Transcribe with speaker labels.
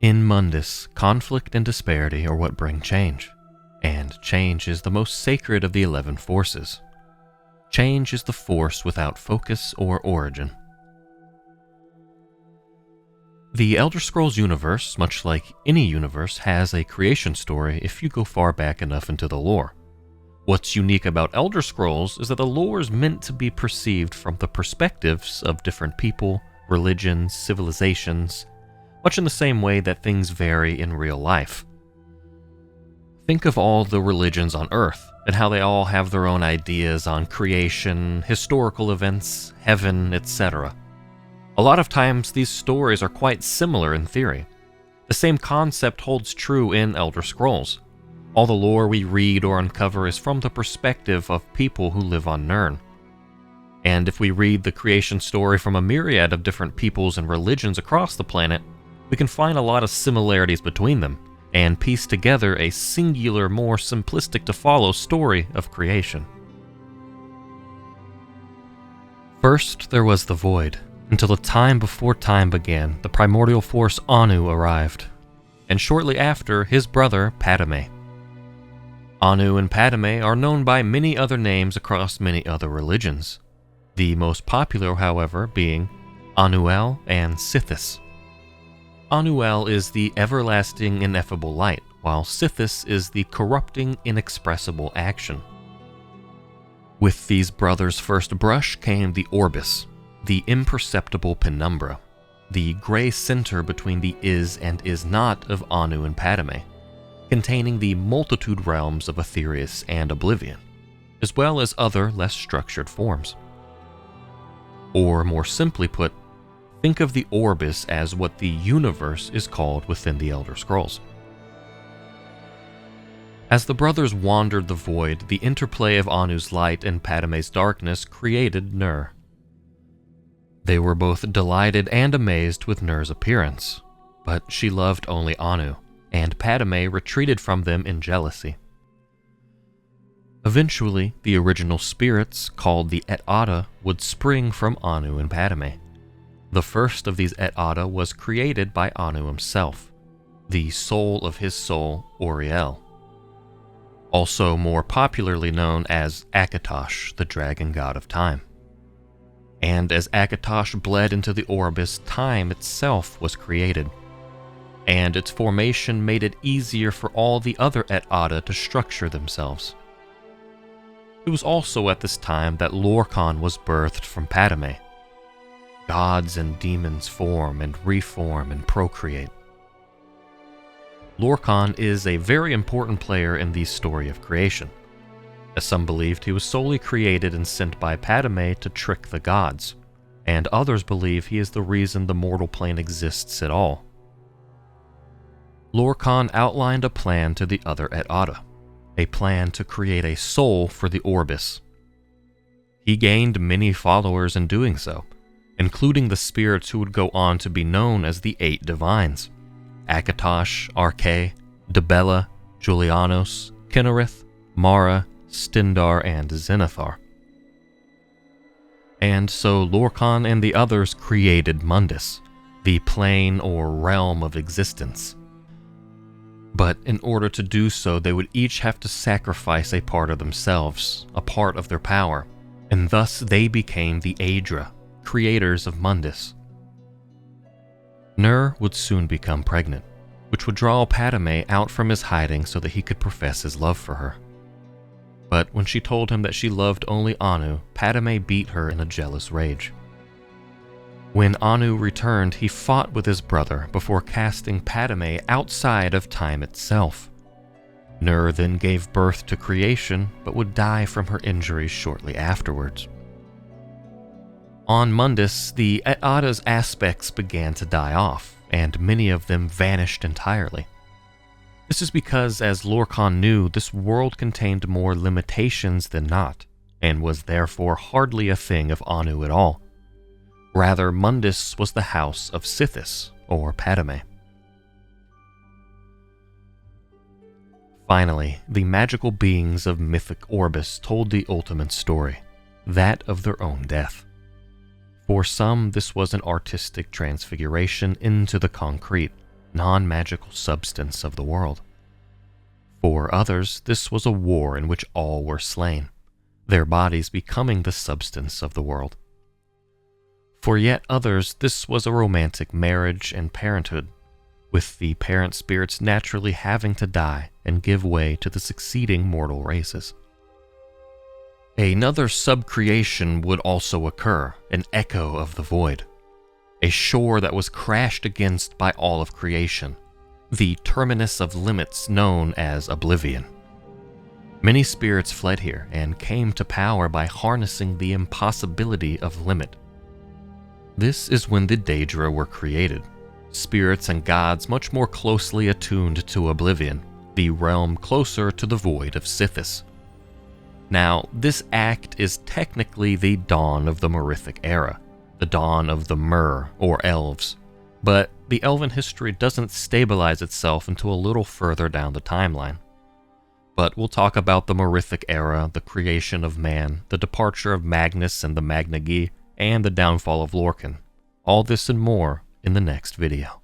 Speaker 1: In Mundus, conflict and disparity are what bring change, and change is the most sacred of the 11 forces. Change is the force without focus or origin. The Elder Scrolls universe, much like any universe, has a creation story if you go far back enough into the lore. What's unique about Elder Scrolls is that the lore is meant to be perceived from the perspectives of different people, religions, civilizations, much in the same way that things vary in real life. Think of all the religions on Earth, and how they all have their own ideas on creation, historical events, heaven, etc. A lot of times these stories are quite similar in theory. The same concept holds true in Elder Scrolls. All the lore we read or uncover is from the perspective of people who live on Nirn. And if we read the creation story from a myriad of different peoples and religions across the planet, we can find a lot of similarities between them, and piece together a singular, more simplistic to follow story of creation. First, there was the Void. Until a time before time began, the primordial force Anu arrived, and shortly after, his brother Padme. Anu and Padme are known by many other names across many other religions, the most popular, however, being Anuel and Sithis. Anuel is the everlasting, ineffable light, while Sithis is the corrupting, inexpressible action. With these brothers' first brush came the Aurbis, the imperceptible penumbra, the gray center between the is and is not of Anu and Padme, containing the multitude realms of Aetherius and Oblivion, as well as other less structured forms. Or more simply put, think of the Aurbis as what the universe is called within the Elder Scrolls. As the brothers wandered the void, the interplay of Anu's light and Padme's darkness created Nur. They were both delighted and amazed with Nur's appearance, but she loved only Anu, and Padme retreated from them in jealousy. Eventually, the original spirits, called the Et Ada, would spring from Anu and Padme. The first of these Et Ada was created by Anu himself, the soul of his soul, Auriel, also more popularly known as Akatosh, the dragon god of time. And as Akatosh bled into the Aurbis, time itself was created, and its formation made it easier for all the other Et Ada to structure themselves. It was also at this time that Lorkhan was birthed from Padme. Gods and demons form and reform and procreate. Lorkhan is a very important player in the story of creation, as some believed he was solely created and sent by Padme to trick the gods, and others believe he is the reason the mortal plane exists at all. Lorkhan outlined a plan to the other Et Ada, a plan to create a soul for the Aurbis. He gained many followers in doing so, including the spirits who would go on to be known as the 8 Divines: Akatosh, Arkay, Dibella, Julianos, Kinnereth, Mara, Stindar, and Zenithar. And so Lorkhan and the others created Mundus, the plane or realm of existence. But in order to do so, they would each have to sacrifice a part of themselves, a part of their power, and thus they became the Aedra, creators of Mundus. Nur would soon become pregnant, which would draw Padme out from his hiding so that he could profess his love for her. But when she told him that she loved only Anu, Padme beat her in a jealous rage. When Anu returned, he fought with his brother before casting Padme outside of time itself. Nur then gave birth to creation, but would die from her injuries shortly afterwards. On Mundus, the Et Ada's aspects began to die off, and many of them vanished entirely. This is because, as Lorkhan knew, this world contained more limitations than not, and was therefore hardly a thing of Anu at all. Rather, Mundus was the house of Sithis, or Padme. Finally, the magical beings of mythic Aurbis told the ultimate story, that of their own death. For some, this was an artistic transfiguration into the concrete, non-magical substance of the world. For others, this was a war in which all were slain, their bodies becoming the substance of the world. For yet others, this was a romantic marriage and parenthood, with the parent spirits naturally having to die and give way to the succeeding mortal races. Another subcreation would also occur, an echo of the void, a shore that was crashed against by all of creation, the terminus of limits known as Oblivion. Many spirits fled here and came to power by harnessing the impossibility of limit. This is when the Daedra were created, spirits and gods much more closely attuned to Oblivion, the realm closer to the void of Sithis. Now, this act is technically the dawn of the Merithic era, the dawn of the Mer, or Elves, but the Elven history doesn't stabilize itself until a little further down the timeline. But we'll talk about the Merithic era, the creation of man, the departure of Magnus and the Magna Gi, and the downfall of Lorkhan. All this and more in the next video.